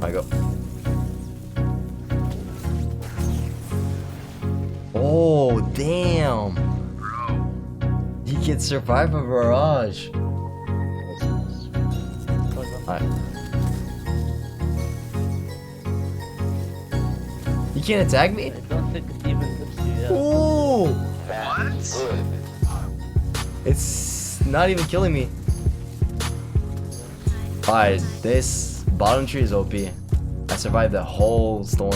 I go. Oh, damn. He can survive a barrage. Alright. You can't attack me? I don't think it even hits you yet. Ooh! What? It's not even killing me. Alright, this bottom tree is OP. I survived the whole storm.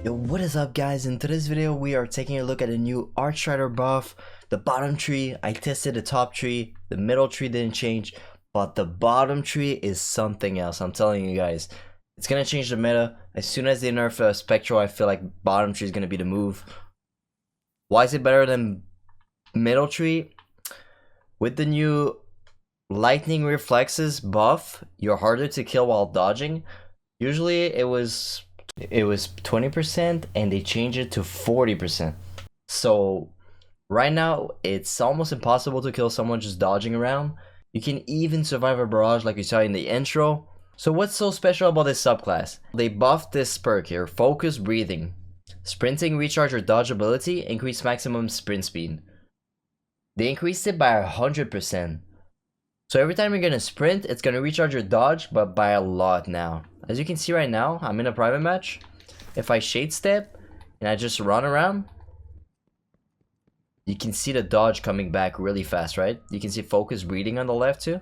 Yo, what is up guys? In today's video we are taking a look at a new Arcstrider buff. The bottom tree, I tested the top tree, the middle tree didn't change, but the bottom tree is something else. I'm telling you guys, it's gonna change the meta. As soon as they nerf Spectral, I feel like bottom tree is gonna be the move. Why is it better than middle tree? With the new lightning reflexes buff, you're harder to kill while dodging. Usually it was 20% and they changed it to 40%. So right now it's almost impossible to kill someone just dodging around. You can even survive a barrage like you saw in the intro. So what's so special about this subclass? They buffed this perk here, focus breathing. Sprinting, recharge, or dodge ability increase maximum sprint speed. They increased it by 100%. So every time you're gonna sprint, it's gonna recharge your dodge, but by a lot now. As you can see right now, I'm in a private match. If I shade step and I just run around, you can see the dodge coming back really fast, right? You can see focus breathing on the left too.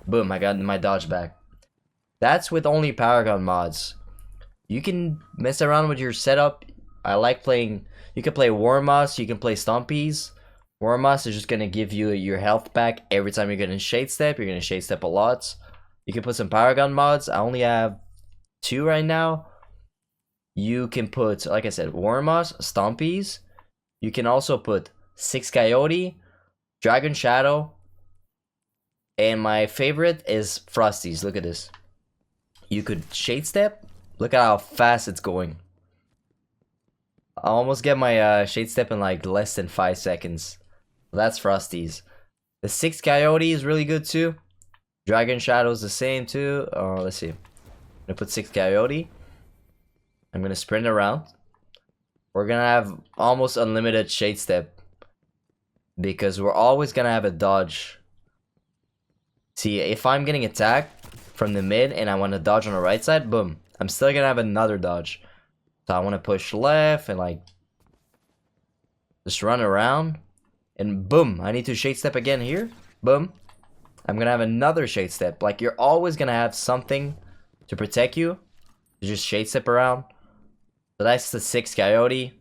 Boom, I got my dodge back. That's with only Paragon mods. You can mess around with your setup. I like playing, you can play Warmoss, you can play Stompies. Warmoss is just gonna give you your health back every time you're gonna shade step. You're gonna shade step a lot. You can put some Paragon mods. I only have 2 right now. You can put, like I said, Warmoss, Stompies. You can also put 6 Coyote, Dragon Shadow, and my favorite is Frosties. Look at this. You could shade step. Look at how fast it's going. I almost get my shade step in like less than 5 seconds. That's Frosties. The 6 Coyote is really good too. Dragon Shadow is the same too. Let's see. I'm gonna put 6 Coyote. I'm gonna sprint around. We're gonna have almost unlimited shade step because we're always gonna have a dodge. See, if I'm getting attacked from the mid and I want to dodge on the right side, boom, I'm still gonna have another dodge. So I want to push left and like just run around, and boom, I need to shade step again here. Boom, I'm gonna have another shade step. Like, you're always gonna have something to protect you. You just shade step around. So that's the 6 Coyote.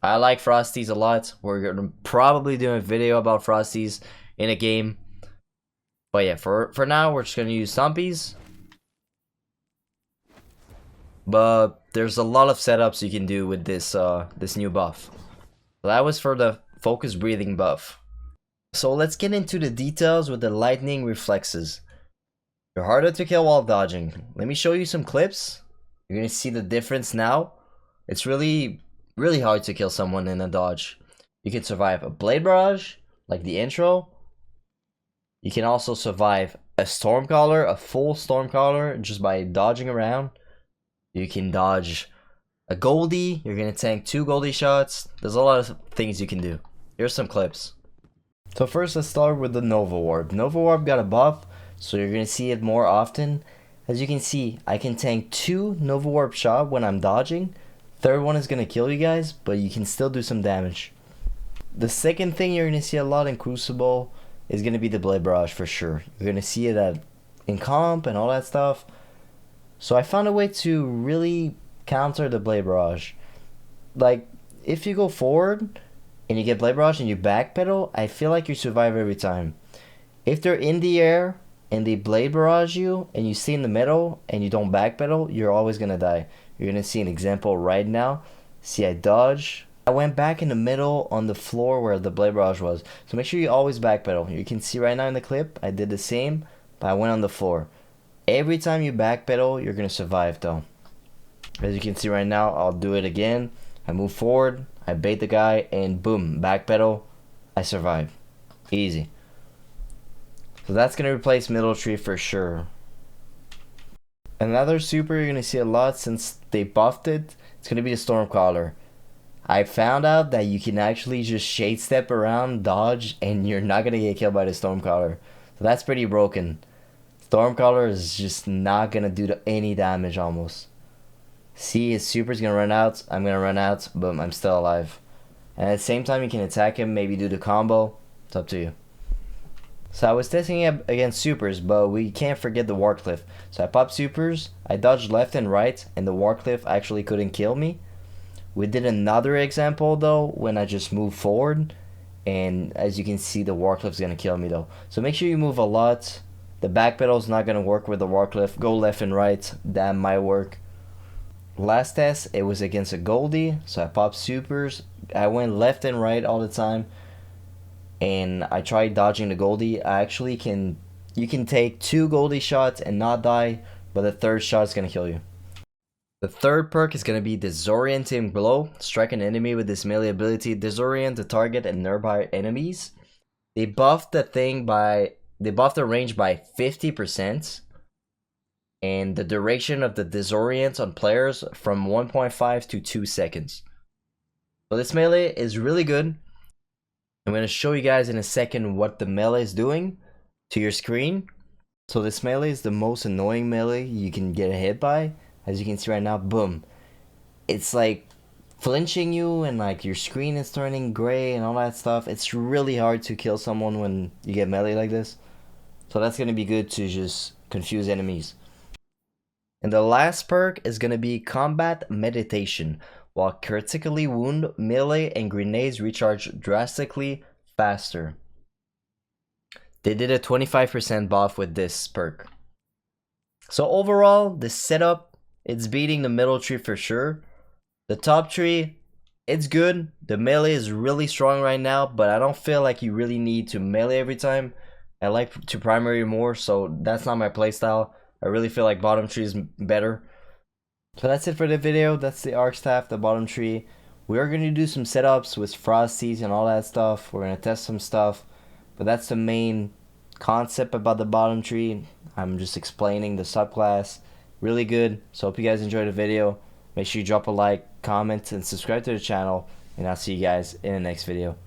I like Frosties a lot. We're gonna probably do a video about Frosties in a game. But yeah, for now, we're just gonna use Stompies. But there's a lot of setups you can do with this this new buff. So that was for the focus breathing buff. So let's get into the details with the lightning reflexes. You're harder to kill while dodging. Let me show you some clips. You're gonna see the difference now. It's really hard to kill someone in a dodge. You can survive a blade barrage, like the intro. You can also survive a stormcaller, a full stormcaller, just by dodging around. You can dodge a Goldie. You're gonna tank 2 Goldie shots. There's a lot of things you can do. Here's some clips. So first, let's start with the Nova Warp. Nova Warp got a buff, so you're gonna see it more often. As you can see, I can tank 2 Nova Warp shot when I'm dodging. Third one is gonna kill you guys, but you can still do some damage. The second thing you're gonna see a lot in Crucible is gonna be the Blade Barrage for sure. You're gonna see it in comp and all that stuff. So I found a way to really counter the Blade Barrage. Like, if you go forward and you get Blade Barrage and you backpedal, I feel like you survive every time. If they're in the air and they Blade Barrage you and you stay in the middle and you don't backpedal, you're always gonna die. You're gonna see an example right now. See, I dodge. I went back in the middle on the floor where the Blade Barrage was. So make sure you always backpedal. You can see right now in the clip, I did the same, but I went on the floor. Every time you backpedal, you're gonna survive though. As you can see right now, I'll do it again. I move forward, I bait the guy, and boom, backpedal, I survive. Easy. So that's gonna replace middle tree for sure. Another super you're gonna see a lot since they buffed it, it's gonna be the Stormcaller. I found out that you can actually just shade step around, dodge, and you're not gonna get killed by the Stormcaller. So that's pretty broken. Stormcaller is just not gonna do any damage almost. See, his super's gonna run out, I'm gonna run out, boom, I'm still alive. And at the same time you can attack him, maybe do the combo, it's up to you. So I was testing it against supers, but we can't forget the Warcliffe. So I popped supers, I dodged left and right, and the Warcliffe actually couldn't kill me. We did another example though, when I just moved forward, and as you can see the Warcliffe's gonna kill me though. So make sure you move a lot. The backpedal's not gonna work with the Warcliffe. Go left and right, that might work. Last test, it was against a Goldie, so I popped supers. I went left and right all the time, and I tried dodging the Goldie. You can take 2 Goldie shots and not die, but the third shot is gonna kill you. The third perk is gonna be Disorienting Blow. Strike an enemy with this melee ability, disorient the target and nearby enemies. They buffed the range by 50%. And the duration of the disorient on players from 1.5 to 2 seconds. So this melee is really good. I'm going to show you guys in a second what the melee is doing to your screen. So this melee is the most annoying melee you can get hit by. As you can see right now, boom. It's like flinching you, and like your screen is turning gray and all that stuff. It's really hard to kill someone when you get melee like this. So that's going to be good to just confuse enemies. And the last perk is going to be Combat Meditation. While critically wound, melee and grenades recharge drastically faster. They did a 25% buff with this perk. So overall, the setup, it's beating the middle tree for sure. The top tree, it's good. The melee is really strong right now, but I don't feel like you really need to melee every time. I like to primary more, so that's not my playstyle. I really feel like bottom tree is better. So that's it for the video. That's the arc staff, the bottom tree. We are going to do some setups with frosties and all that stuff. We're going to test some stuff. But that's the main concept about the bottom tree. I'm just explaining the subclass. Really good. So hope you guys enjoyed the video. Make sure you drop a like, comment, and subscribe to the channel. And I'll see you guys in the next video.